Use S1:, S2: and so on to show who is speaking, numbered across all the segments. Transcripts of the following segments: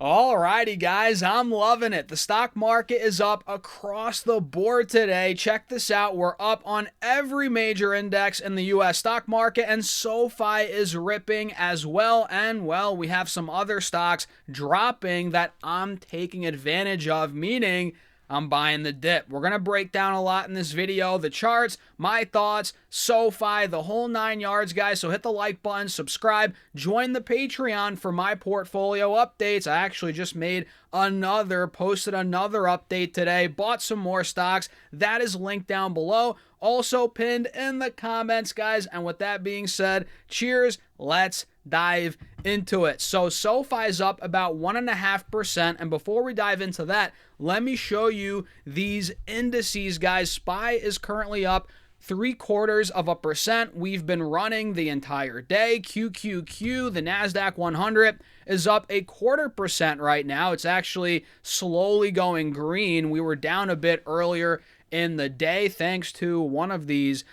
S1: Alrighty, guys, I'm loving it. The stock market is up across the board today. Check this out. We're up on every major index in the U.S. stock market, and SoFi is ripping as well. And, well, we have some other stocks dropping that I'm taking advantage of, meaning I'm buying the dip. We're going to break down a lot in this video, the charts, my thoughts, SoFi, the whole 9 yards, guys. So hit the like button, subscribe, join the Patreon for my portfolio updates. I actually just posted another update today, bought some more stocks. That is linked down below, also pinned in the comments, guys. And with that being said, cheers, let's dive into it. So SoFi is up about 1.5%. And before we dive into that, let me show you these indices, guys. SPY is currently up 0.75%. We've been running the entire day. QQQ, the NASDAQ 100, is up 0.25% right now. It's actually slowly going green. We were down a bit earlier in the day thanks to one of these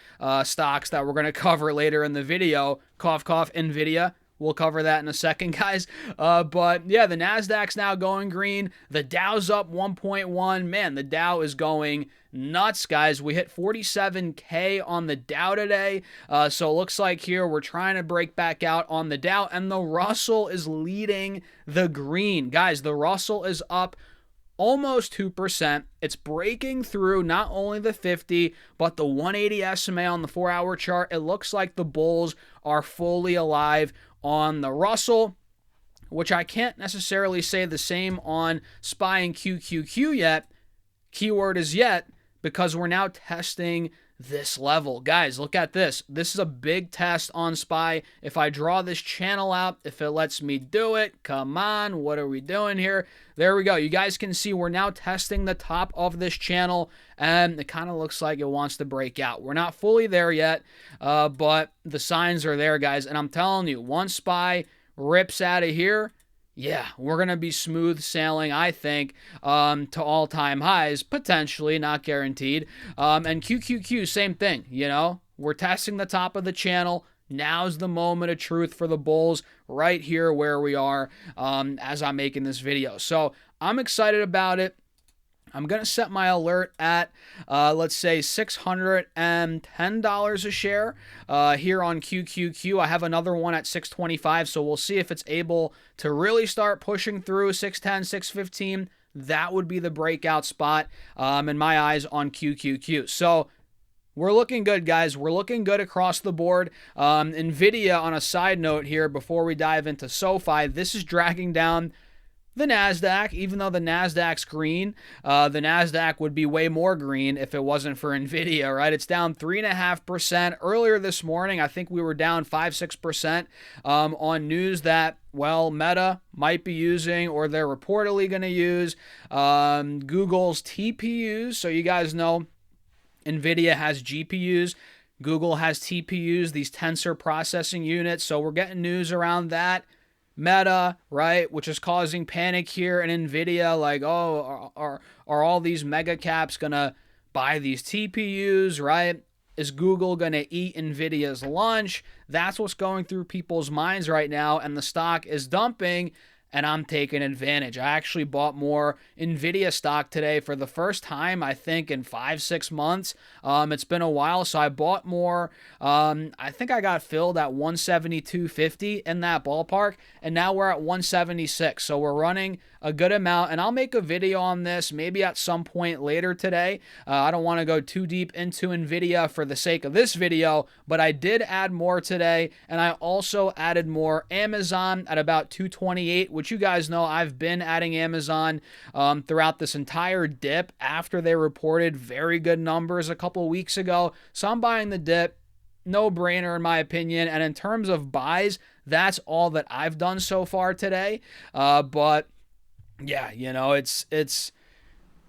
S1: stocks that we're going to cover later in the video. Cough, cough, Nvidia. We'll cover that in a second, guys. But yeah, the NASDAQ's now going green. The Dow's up 1.1. Man, the Dow is going nuts, guys. We hit 47K on the Dow today. So it looks like here we're trying to break back out on the Dow. And the Russell is leading the green. Guys, the Russell is up almost 2%. It's breaking through not only the 50, but the 180 SMA on the 4-hour chart. It looks like the bulls are fully alive on the Russell, which I can't necessarily say the same on SPY and QQQ yet. Keyword is yet, because we're now testing this level. Guys, look at this. This is a big test on SPY. If I draw this channel out, if it lets me do it, come on, what are we doing here? There we go. You guys can see we're now testing the top of this channel, and it kind of looks like it wants to break out. We're not fully there yet, but the signs are there, guys. And I'm telling you, once SPY rips out of here, yeah, we're going to be smooth sailing, I think, to all-time highs, potentially, not guaranteed. And QQQ, same thing, We're testing the top of the channel. Now's the moment of truth for the bulls right here where we are as I'm making this video. So I'm excited about it. I'm going to set my alert at, let's say, $610 a share here on QQQ. I have another one at $625, so we'll see if it's able to really start pushing through $610, $615. That would be the breakout spot in my eyes on QQQ. So we're looking good, guys. We're looking good across the board. Nvidia, on a side note here, before we dive into SoFi, this is dragging down the NASDAQ. Even though the NASDAQ's green, the NASDAQ would be way more green if it wasn't for Nvidia, right? It's down 3.5%. Earlier this morning, I think we were down 5-6% on news that, well, Meta might be using, or they're reportedly going to use, Google's TPUs. So you guys know Nvidia has GPUs. Google has TPUs, these tensor processing units. So we're getting news around that. Meta, right, which is causing panic here, and Nvidia, like, oh, are all these mega caps going to buy these TPUs, right? Is Google going to eat Nvidia's lunch? That's what's going through people's minds right now, and the stock is dumping, and I'm taking advantage. I actually bought more Nvidia stock today for the first time, I think, in 5-6 months. It's been a while, so I bought more. I think I got filled at 172.50 in that ballpark, and now we're at 176. So we're running a good amount, and I'll make a video on this maybe at some point later today. I don't want to go too deep into Nvidia for the sake of this video, but I did add more today, and I also added more Amazon at about 228, which you guys know I've been adding Amazon throughout this entire dip after they reported very good numbers a couple weeks ago. So I'm buying the dip. No brainer in my opinion. And in terms of buys, that's all that I've done so far today. But yeah, it's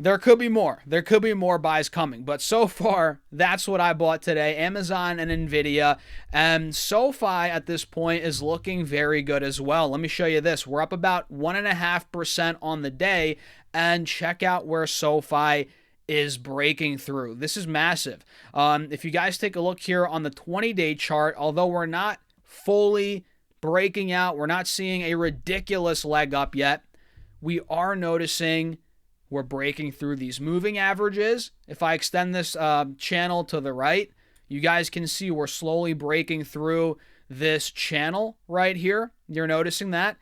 S1: there could be more. There could be more buys coming. But so far, that's what I bought today. Amazon and Nvidia. And SoFi at this point is looking very good as well. Let me show you this. We're up about 1.5% on the day. And check out where SoFi is breaking through. This is massive. If you guys take a look here on the 20-day chart, although we're not fully breaking out, we're not seeing a ridiculous leg up yet, we are noticing we're breaking through these moving averages. If I extend this channel to the right, you guys can see we're slowly breaking through this channel right here. You're noticing that.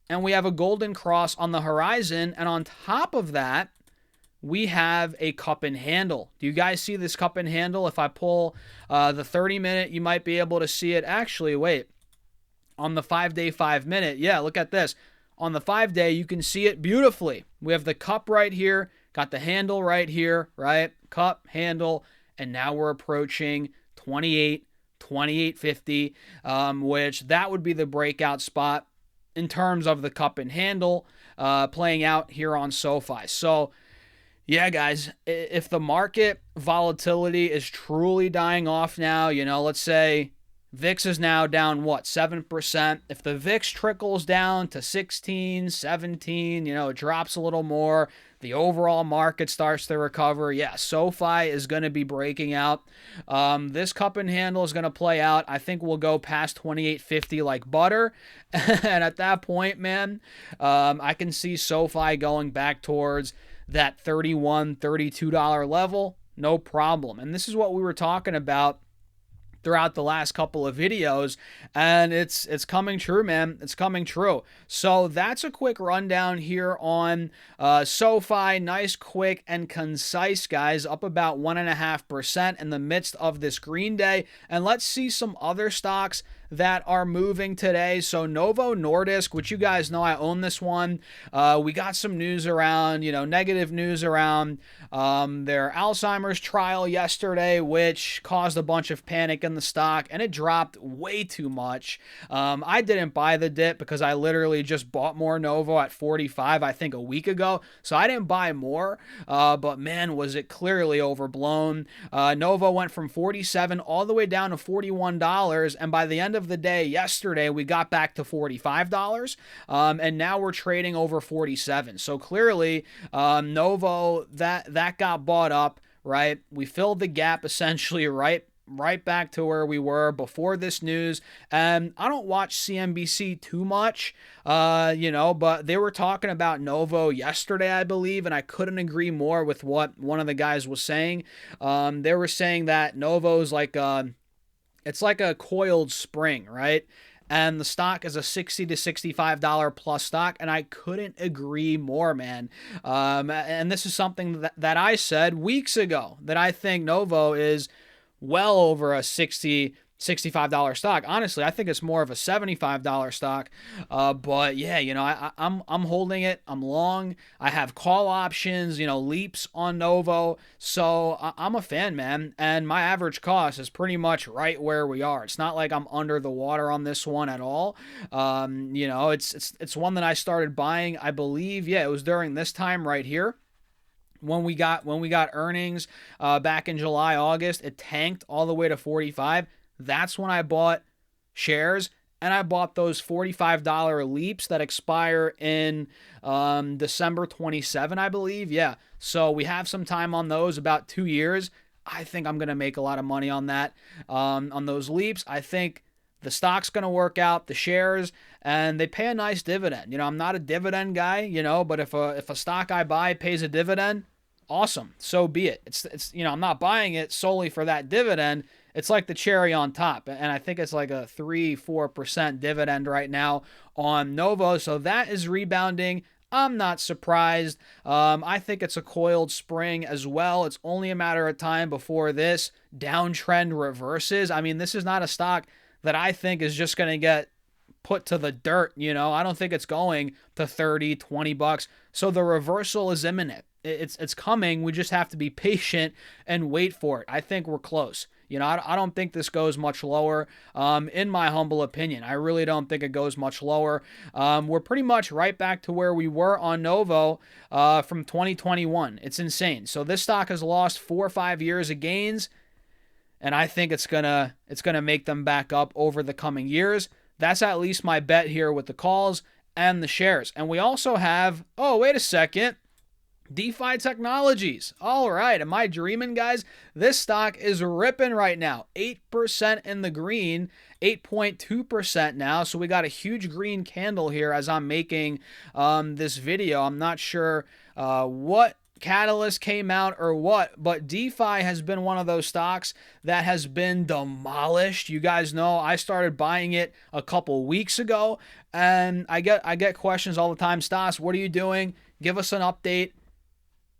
S1: And we have a golden cross on the horizon. And on top of that, we have a cup and handle. Do you guys see this cup and handle? If I pull the 30-minute, you might be able to see it. Actually, wait. On the 5-day, 5-minute, yeah, look at this. On the 5-day, you can see it beautifully. We have the cup right here, got the handle right here, right? Cup, handle, and now we're approaching 28.50, which that would be the breakout spot in terms of the cup and handle playing out here on SoFi. So, yeah, guys, if the market volatility is truly dying off now, let's say VIX is now down, 7%. If the VIX trickles down to 16, 17, it drops a little more, the overall market starts to recover. Yeah, SoFi is going to be breaking out. This cup and handle is going to play out. I think we'll go past 28.50 like butter. And at that point, man, I can see SoFi going back towards that $31, $32 level. No problem. And this is what we were talking about throughout the last couple of videos, and it's coming true, man. It's coming true. So that's a quick rundown here on SoFi. Nice, quick, and concise, guys. Up about 1.5% in the midst of this green day. And let's see some other stocks that are moving today. So Novo Nordisk, which you guys know I own this one. We got some news around, negative news around their Alzheimer's trial yesterday, which caused a bunch of panic in the stock, and it dropped way too much. I didn't buy the dip because I literally just bought more Novo at 45, I think a week ago. So I didn't buy more, but man, was it clearly overblown. Novo went from 47 all the way down to $41, and by the end of the day yesterday, we got back to $45, and now we're trading over 47. So clearly, Novo, that got bought up, right? We filled the gap essentially right back to where we were before this news. And I don't watch CNBC too much, but they were talking about Novo yesterday, I believe, and I couldn't agree more with what one of the guys was saying. They were saying that Novo's like it's like a coiled spring, right? And the stock is a $60 to $65 plus stock, and I couldn't agree more, man. And this is something that I said weeks ago, that I think Novo is well over a $65 stock. Honestly, I think it's more of a $75 stock. But yeah, I'm holding it. I'm long. I have call options, leaps on Novo. So I'm a fan, man. And my average cost is pretty much right where we are. It's not like I'm under the water on this one at all. It's one that I started buying, I believe. Yeah, it was during this time right here. When we got earnings back in July, August, it tanked all the way to 45. That's when I bought shares, and I bought those $45 leaps that expire in December 27, I believe. Yeah, so we have some time on those, about 2 years. I think I'm going to make a lot of money on that, on those leaps. I think the stock's going to work out, the shares, and they pay a nice dividend. I'm not a dividend guy, but if a stock I buy pays a dividend, awesome, so be it. It's I'm not buying it solely for that dividend. It's like the cherry on top, and I think it's like a 3-4% dividend right now on Novo, so that is rebounding. I'm not surprised. I think it's a coiled spring as well. It's only a matter of time before this downtrend reverses. I mean, this is not a stock that I think is just going to get put to the dirt. I don't think it's going to $30, $20. So the reversal is imminent. It's coming. We just have to be patient and wait for it. I think we're close. I don't think this goes much lower, in my humble opinion. I really don't think it goes much lower. We're pretty much right back to where we were on Novo from 2021. It's insane. So this stock has lost 4 or 5 years of gains, and I think it's gonna make them back up over the coming years. That's at least my bet here with the calls and the shares. And we also have, oh, wait a second, DeFi Technologies. All right, am I dreaming, guys? This stock is ripping right now, 8% in the green, 8.2% now. So we got a huge green candle here as I'm making this video. I'm not sure what catalyst came out or what, but DeFi has been one of those stocks that has been demolished. You guys know I started buying it a couple weeks ago, and I get questions all the time. Stas, what are you doing? Give us an update.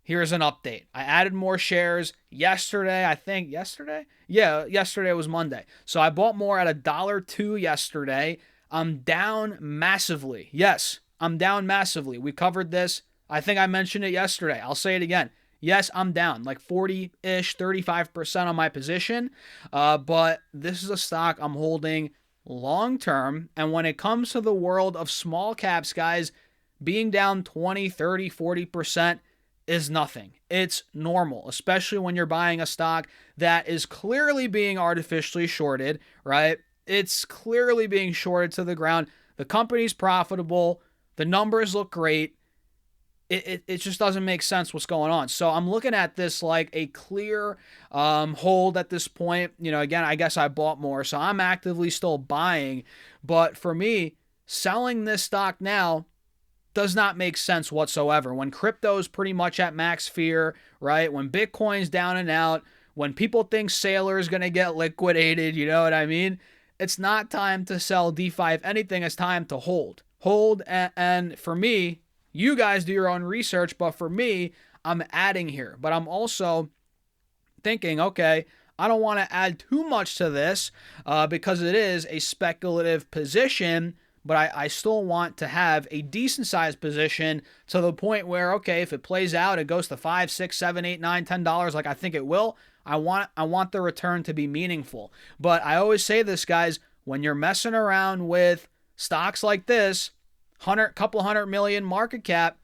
S1: Here's an update. I added more shares yesterday. I think yesterday? Yeah, yesterday was Monday. So I bought more at $1.02 yesterday. I'm down massively. Yes, I'm down massively. We covered this. I think I mentioned it yesterday. I'll say it again. Yes, I'm down like 40-ish, 35% on my position. But this is a stock I'm holding long term. And when it comes to the world of small caps, guys, being down 20, 30, 40% is nothing. It's normal, especially when you're buying a stock that is clearly being artificially shorted, right? It's clearly being shorted to the ground. The company's profitable. The numbers look great. It just doesn't make sense what's going on. So I'm looking at this like a clear hold at this point. You know, again, I guess I bought more, so I'm actively still buying. But for me, selling this stock now does not make sense whatsoever. When crypto's pretty much at max fear, right? When Bitcoin's down and out, when people think Sailor is going to get liquidated, you know what I mean? It's not time to sell DeFi. If anything, it's time to hold. Hold, and for me, you guys do your own research, but for me, I'm adding here. But I'm also thinking, okay, I don't want to add too much to this because it is a speculative position, but I still want to have a decent sized position to the point where, okay, if it plays out, it goes to $5, $6, $7, $8, $9, $10 like I think it will. I want the return to be meaningful. But I always say this, guys, when you're messing around with stocks like this, couple $100 million market cap,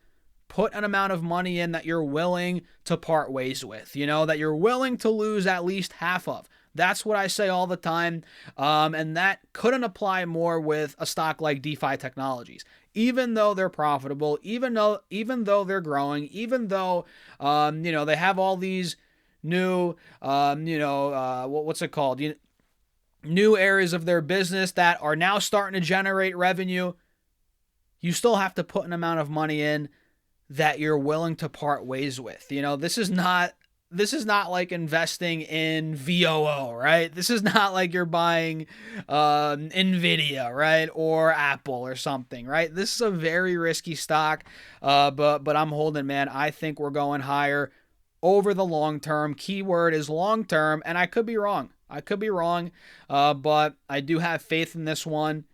S1: put an amount of money in that you're willing to part ways with, you know, that you're willing to lose at least half of. That's what I say all the time. And that couldn't apply more with a stock like DeFi Technologies. Even though they're profitable, even though they're growing, even though, they have all these new, what's it called? New areas of their business that are now starting to generate revenue. You still have to put an amount of money in that you're willing to part ways with. You know, this is not like investing in VOO, right? This is not like you're buying Nvidia, right? Or Apple or something, right? This is a very risky stock, but I'm holding, man. I think we're going higher over the long term. Keyword is long term, and I could be wrong. But I do have faith in this one.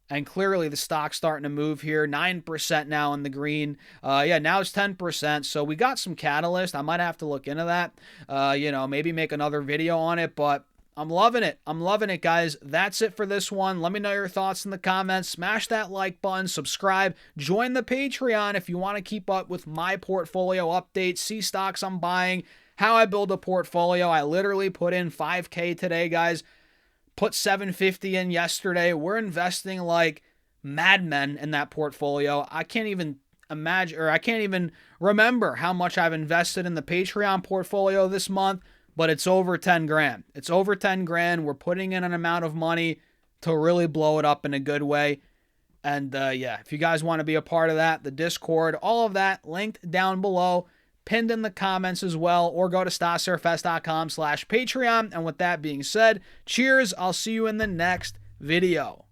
S1: And clearly the stock's starting to move here. 9% now in the green. Now it's 10%. So we got some catalyst. I might have to look into that. Maybe make another video on it. But I'm loving it. Guys. That's it for this one. Let me know your thoughts in the comments. Smash that like button. Subscribe. Join the Patreon if you want to keep up with my portfolio updates. See stocks I'm buying. How I build a portfolio. I literally put in $5K today, guys. Put $750 in yesterday. We're investing like madmen in that portfolio. I can't even imagine, or I can't even remember how much I've invested in the Patreon portfolio this month, but it's over 10 grand. It's over 10 grand. We're putting in an amount of money to really blow it up in a good way. And if you guys want to be a part of that, the Discord, all of that linked down below, pinned in the comments as well, or go to stassurfs.com/Patreon. And with that being said, cheers. I'll see you in the next video.